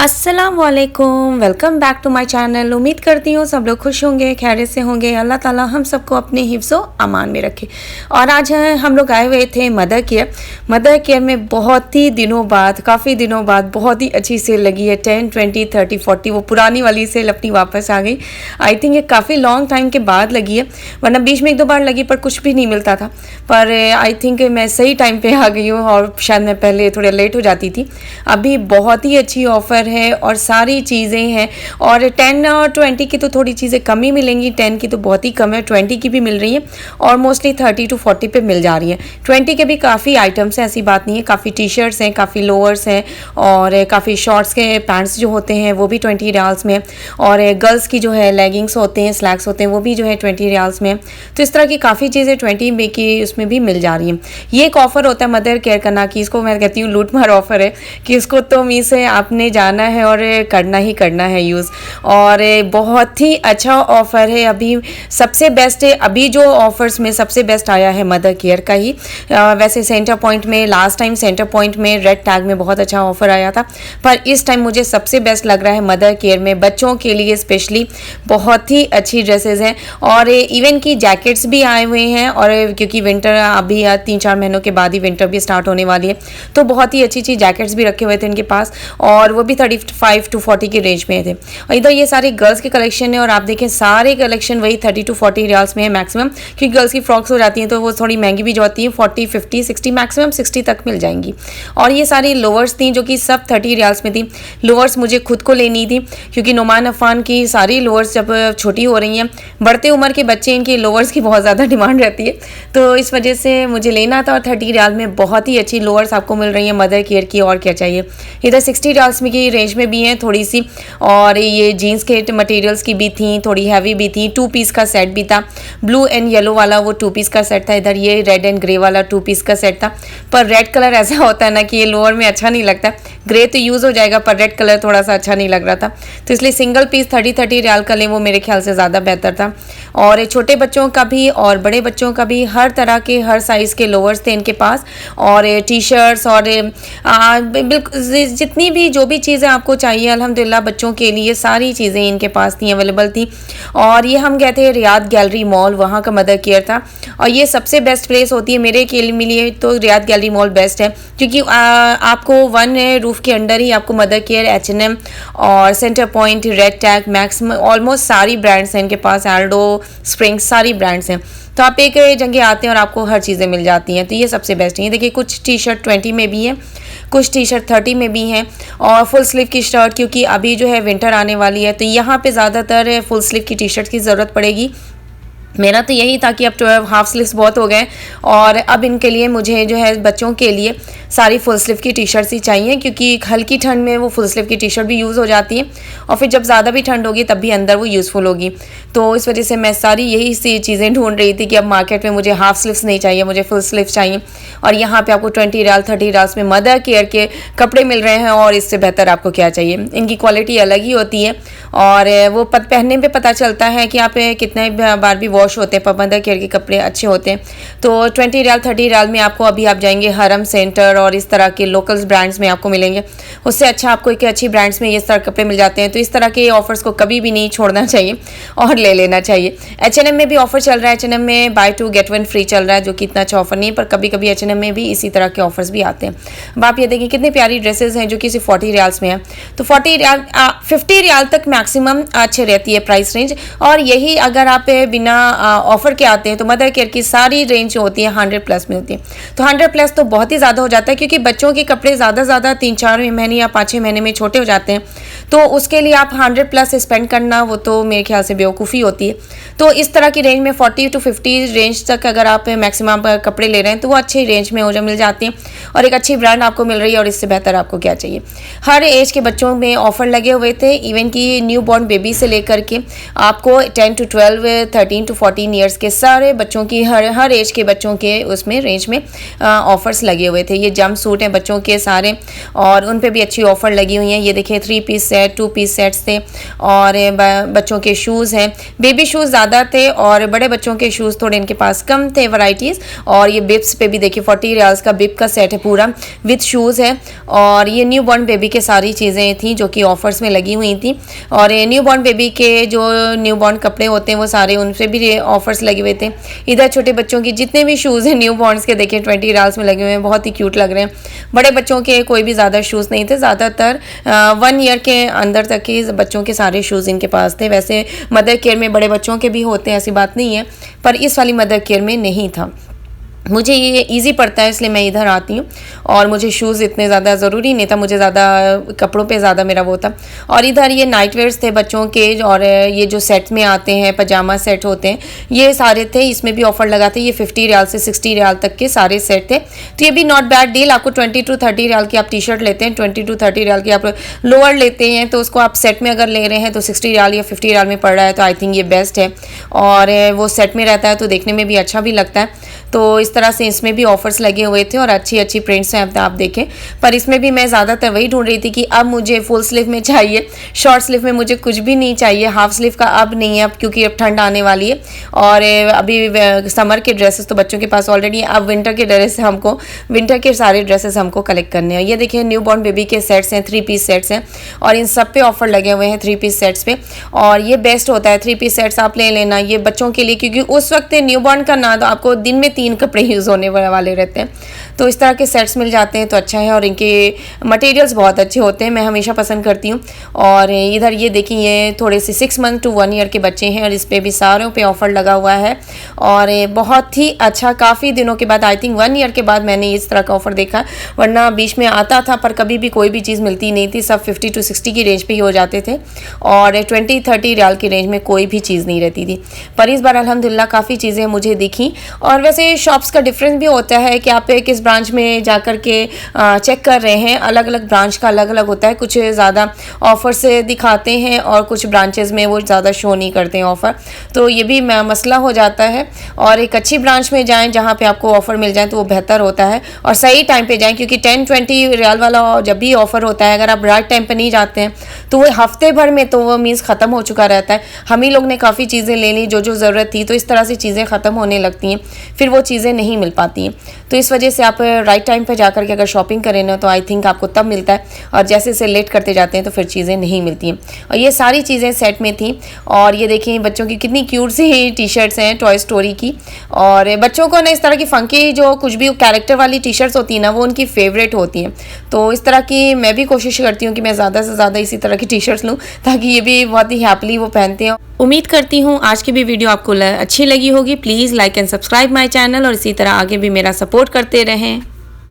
अस्सलाम वालेकुम, welcome back to my channel. उम्मीद करती हूँ सब लोग खुश होंगे, खैरियत से होंगे। अल्लाह ताला हम सबको अपने हिफ्ज़ व अमान में रखे। और आज हम लोग आए हुए थे मदर केयर। मदर केयर में बहुत ही दिनों बाद, काफ़ी दिनों बाद बहुत ही अच्छी सेल लगी है। 10, 20, 30, 40 वो पुरानी वाली सेल अपनी वापस आ गई। आई थिंक ये काफ़ी लॉन्ग टाइम के बाद लगी है, वरना बीच में एक दो बार लगी पर कुछ भी नहीं मिलता था। पर आई थिंक मैं सही टाइम पे आ गई हूँ और शायद मैं पहले थोड़ा लेट हो जाती थी। अभी बहुत ही अच्छी ऑफ़र है और सारी चीज़ें हैं। और 10 और 20 की तो थोड़ी चीज़ें कम ही मिलेंगी, 10 की तो बहुत ही कम है, 20 की भी मिल रही है और मोस्टली 30 to 40 पे मिल जा रही है। 20 के भी काफ़ी आइटम्स हैं, ऐसी बात नहीं है। काफ़ी टी शर्ट्स हैं, काफ़ी लोअर्स हैं और काफ़ी शॉर्ट्स के पैंट्स जो होते हैं वो भी 20 रियाल्स में। और गर्ल्स की जो है लेगिंग्स होते हैं, स्लैक्स होते हैं, वो भी जो है 20 रियाल्स में। तो इस तरह की काफ़ी चीज़ें 20 में की उसमें भी मिल जा रही हैं। ये एक ऑफ़र होता है मदर केयर करना, कि इसको मैं कहती हूँ लूट मार ऑफ़र है, कि इसको तो मी से आपने जाना है और करना ही करना है यूज़। और बहुत ही अच्छा ऑफ़र है। अभी सबसे बेस्ट है, अभी जो ऑफ़र्स में सबसे बेस्ट आया है मदर केयर का ही। वैसे सेंटर पॉइंट में लास्ट टाइम सेंटर पॉइंट में रेड टैग में बहुत अच्छा ऑफ़र आया था, पर इस टाइम मुझे सबसे बेस्ट लग रहा है मदर केयर में। बच्चों के लिए स्पेशली बहुत ही अच्छी ड्रेसेस हैं और इवन की जैकेट्स भी आए हुए हैं। और क्योंकि विंटर अभी 3-4 महीनों के बाद ही विंटर भी स्टार्ट होने वाली है, तो बहुत ही अच्छी अच्छी जैकेट्स भी रखे हुए थे इनके पास और वो भी 35 to 40 की रेंज में थे। और इधर ये सारे गर्ल्स के कलेक्शन है और आप देखें सारे कलेक्शन वही 30 to 40 रियाल्स में है मैक्सिमम, क्योंकि गर्ल्स की फ्रॉक्स हो जाती हैं तो वो थोड़ी महंगी भी जाती हैं। 40, 50, 60 मैक्सिमम 60 तक मिल जाएंगी। और ये सारी लोअर्स थी जो कि सब 30 रियाल्स में थी। लोअर्स मुझे खुद को लेनी थी क्योंकि नुमान अफान की सारी लोअर्स जब छोटी हो रही हैं, बढ़ते उम्र के बच्चे इनकी लोअर्स की बहुत ज़्यादा डिमांड रहती है, तो इस वजह से मुझे लेना था। और 30 रियाल में बहुत ही अच्छी लोअर्स आपको मिल रही है मदर केयर की, और क्या चाहिए। इधर 60 रियाल्स में की रेंज में भी हैं थोड़ी सी, और ये जीन्स के मटेरियल्स की भी थी, थोड़ी हैवी भी थी। 2 पीस का सेट भी था, ब्लू एंड येलो वाला वो 2 पीस का सेट था। इधर ये रेड एंड ग्रे वाला 2 पीस का सेट था। पर रेड कलर ऐसा होता है ना कि ये लोअर में अच्छा नहीं लगता, ग्रे तो यूज़ हो जाएगा पर रेड कलर थोड़ा सा अच्छा नहीं लग रहा था, तो इसलिए सिंगल पीस 30 रियाल का लें, वो मेरे ख्याल से ज़्यादा बेहतर था। और छोटे बच्चों का भी और बड़े बच्चों का भी हर तरह के हर साइज़ के लोअर्स थे इनके पास, और टी शर्ट्स और बिल्कुल जितनी भी जो भी चीज़ें आपको चाहिए अल्हम्दुलिल्लाह बच्चों के लिए सारी चीज़ें इनके पास थी, अवेलेबल थी। और ये हम गए थे रियाद गैलरी मॉल, वहाँ का मदर केयर था। और ये सबसे बेस्ट प्लेस होती है मेरे के लिए, तो रियाद गैलरी मॉल बेस्ट है, क्योंकि आपको वन रूफ के अंडर ही आपको मदर केयर, H&M और centre point, red tag, maximum almost सारी ब्रांड्स हैं इनके पास, एल्डो, स्प्रिंग्स, सारी ब्रांड्स हैं। तो आप एक जगह आते हैं और आपको हर चीज़ें मिल जाती हैं, तो ये सबसे बेस्ट है। ये देखिए कुछ टी शर्ट 20 में भी है, कुछ टी शर्ट 30 में भी हैं, और फुल स्लीव की शर्ट, क्योंकि अभी जो है विंटर आने वाली है तो यहाँ पे ज़्यादातर फुल स्लीव की टी शर्ट की ज़रूरत पड़ेगी। मेरा तो यही था कि अब 12 हाफ स्लीव्स बहुत हो गए और अब इनके लिए मुझे जो है बच्चों के लिए सारी फुल स्लीव की टी शर्ट्स ही चाहिए, क्योंकि हल्की ठंड में वो फुल स्लीव की टी शर्ट भी यूज़ हो जाती है और फिर जब ज़्यादा भी ठंड होगी तब भी अंदर वो यूज़फुल होगी। तो इस वजह से मैं सारी यही सी चीज़ें ढूंढ रही थी कि अब मार्केट में मुझे हाफ स्लीव्स नहीं चाहिए, मुझे फुल स्लीव चाहिए। और यहाँ पर आपको 20 रियाल 30 रियाल्स में मदर केयर के कपड़े मिल रहे हैं, और इससे बेहतर आपको क्या चाहिए। इनकी क्वालिटी अलग ही होती है और वो पहनने पर पता चलता है कि आप कितने बार भी वॉश होते हैं, मदर केयर के कपड़े अच्छे होते हैं। तो 20 रियाल 30 रियाल में आपको अभी आप जाएंगे हरम सेंटर और इस तरह के लोकल्स ब्रांड्स में आपको मिलेंगे, उससे अच्छा आपको एक अच्छी ब्रांड्स में ये तरह कपड़े मिल जाते हैं। तो इस तरह के ऑफर्स को कभी भी नहीं छोड़ना चाहिए और ले लेना चाहिए। H&M में भी ऑफर चल रहा है, H&M में बाय 2 गेट 1 फ्री चल रहा है, जो कि इतना अच्छा ऑफर नहीं है, पर कभी कभी H&M में भी इसी तरह के ऑफर्स भी आते हैं। अब आप ये देखिए कितनी प्यारी ड्रेसेस हैं जो कि सिर्फ 40 रियाल्स में है। तो 40 रियाल 50 रियाल तक मैक्सिमम अच्छे रहती है प्राइस रेंज। और यही अगर आप बिना ऑफर के आते हैं तो मदर केयर की सारी रेंज जो होती है 100+ में होती है। तो 100+ तो बहुत ही ज़्यादा हो जाता है, क्योंकि बच्चों के कपड़े ज़्यादा 3-4 महीने या 5-6 महीने में छोटे हो जाते हैं, तो उसके लिए आप 100+ स्पेंड करना वो तो मेरे ख्याल से बेवकूफ़ी होती है। तो इस तरह की रेंज में 40 to 50 रेंज तक अगर आप मैक्सिमम कपड़े ले रहे हैं तो वो अच्छी रेंज में हो मिल जाती हैं और एक अच्छी ब्रांड आपको मिल रही है, और इससे बेहतर आपको क्या चाहिए। हर एज के बच्चों में ऑफर लगे हुए थे, इवन कि न्यू बॉर्न बेबी से लेकर के आपको 10 to 12, 13 to 14 ईयर्स के सारे बच्चों की हर एज के बच्चों के उसमें रेंज में ऑफर्स लगे हुए थे। ये जंप सूट हैं बच्चों के सारे और उन पे भी अच्छी ऑफ़र लगी हुई हैं। ये देखिए 3 पीस सेट 2 पीस सेट्स थे और बच्चों के शूज़ हैं। बेबी शूज़ ज़्यादा थे और बड़े बच्चों के शूज़ थोड़े इनके पास कम थे वैरायटीज़। और ये बिप्स पे भी देखिए 40 रियाल्स का बिप का सेट है पूरा विथ शूज़ है। और ये न्यू बॉर्न बेबी के सारी चीज़ें थी जो कि ऑफर्स में लगी हुई थी। और न्यू बॉर्न बेबी के जो न्यू बॉर्न कपड़े होते हैं वो सारे उन पर भी ऑफर्स लगे हुए थे। इधर छोटे बच्चों की जितने भी शूज़ हैं न्यू बॉर्न्स के देखिए 20 रियाल्स में लगे हुए हैं, बहुत ही क्यूट लग रहे हैं। बड़े बच्चों के कोई भी ज़्यादा शूज़ नहीं थे, ज़्यादातर 1 ईयर के अंदर तक के बच्चों के सारे शूज़ इनके पास थे। वैसे मदर केयर में बड़े बच्चों के भी होते हैं, ऐसी बात नहीं है, पर इस वाली मदर केयर में नहीं था। मुझे ये इजी पड़ता है इसलिए मैं इधर आती हूँ और मुझे शूज़ इतने ज़्यादा ज़रूरी नहीं था, मुझे ज़्यादा कपड़ों पे ज़्यादा मेरा वो था। और इधर ये नाइट वेयर्स थे बच्चों के और ये जो सेट में आते हैं पजामा सेट होते हैं ये सारे थे। इसमें भी ऑफ़र लगा था। ये 50 रियाल से 60 रियाल तक के सारे सेट थे, तो ये भी नॉट बैड डील। आपको 20 to 30 रियाल की आप टी शर्ट लेते हैं, 20 to 30 रियाल की आप लोअर लेते हैं, तो उसको आप सेट में अगर ले रहे हैं तो 60 रियाल या 50 रियाल में पड़ रहा है, तो आई थिंक ये बेस्ट है। और वो सेट में रहता है तो देखने में भी अच्छा भी लगता है। तो इस तरह से इसमें भी ऑफर्स लगे हुए थे और अच्छी अच्छी प्रिंट्स हैं आप देखें। पर इसमें भी मैं ज़्यादातर वही ढूंढ रही थी कि अब मुझे फुल स्लीव में चाहिए, शॉर्ट स्लीव में मुझे कुछ भी नहीं चाहिए। हाफ स्लीव का अब नहीं है, अब क्योंकि अब ठंड आने वाली है और अभी समर के ड्रेसेस तो बच्चों के पास ऑलरेडी है। अब विंटर के ड्रेस हमको विंटर के सारे ड्रेसेस हमको कलेक्ट करने हैं। ये देखिए न्यू बॉर्न बेबी के सेट्स हैं, 3 पीस सेट्स हैं और इन सब पे ऑफर लगे हुए हैं 3 पीस सेट्स पे। और ये बेस्ट होता है 3 पीस सेट्स आप ले लेना ये बच्चों के लिए, क्योंकि उस वक्त न्यू बॉर्न का ना तो आपको दिन में 3 कपड़े यूज़ होने वाले रहते हैं, तो इस तरह के सेट्स मिल जाते हैं तो अच्छा है। और इनके मटेरियल्स बहुत अच्छे होते हैं, मैं हमेशा पसंद करती हूँ। और इधर ये देखिए ये थोड़े से 6 मंथ to 1 ईयर के बच्चे हैं और इस पर भी सारों पे ऑफर लगा हुआ है और बहुत ही अच्छा। काफ़ी दिनों के बाद आई थिंक 1 ईयर के बाद मैंने इस तरह का ऑफर देखा, वरना बीच में आता था पर कभी भी कोई भी चीज़ मिलती नहीं थी, सब 50 to 60 की रेंज पे ही हो जाते थे और 20-30 रियाल की रेंज में कोई भी चीज़ नहीं रहती थी। पर इस बार अल्हम्दुलिल्लाह काफ़ी चीज़ें मुझे दिखी। और वैसे शॉप्स का डिफरेंस भी होता है कि आप किस ब्रांच में जाकर के चेक कर रहे हैं, अलग अलग ब्रांच का अलग अलग होता है। कुछ ज़्यादा ऑफ़र से दिखाते हैं और कुछ ब्रांचेस में वो ज़्यादा शो नहीं करते हैं ऑफ़र, तो ये भी मसला हो जाता है। और एक अच्छी ब्रांच में जाएं जहाँ पे आपको ऑफ़र मिल जाए तो वो बेहतर होता है और सही टाइम पे जाएं, क्योंकि 10-20 रियाल वाला जब भी ऑफ़र होता है अगर आप राइट टाइम पे नहीं जाते हैं तो वो हफ्ते भर में तो वो मीन्स ख़त्म हो चुका रहता है। हम ही लोग ने काफ़ी चीज़ें ले ली जो ज़रूरत थी, तो इस तरह से चीज़ें ख़त्म होने लगती हैं, फिर वो चीज़ें नहीं मिल पाती हैं। तो इस वजह से आप राइट टाइम पे जाकर के अगर शॉपिंग करें ना तो आई थिंक आपको तब मिलता है, और जैसे से लेट करते जाते हैं तो फिर चीज़ें नहीं मिलती हैं। और ये सारी चीज़ें सेट में थी। और ये देखिए बच्चों की कितनी क्यूट सी टी शर्ट्स हैं टॉय स्टोरी की, और बच्चों को ना इस तरह की फंकी जो कुछ भी कैरेक्टर वाली टी शर्ट्स होती हैं ना वो उनकी फेवरेट होती हैं। तो इस तरह की मैं भी कोशिश करती हूँ कि मैं ज़्यादा से ज़्यादा इसी तरह की टी शर्ट्स लूँ ताकि ये भी बहुत ही हैप्पीली वो पहनते हैं। उम्मीद करती हूँ आज की भी वीडियो आपको अच्छी लगी होगी। Please like and subscribe my channel और इसी तरह आगे भी मेरा सपोर्ट करते रहें।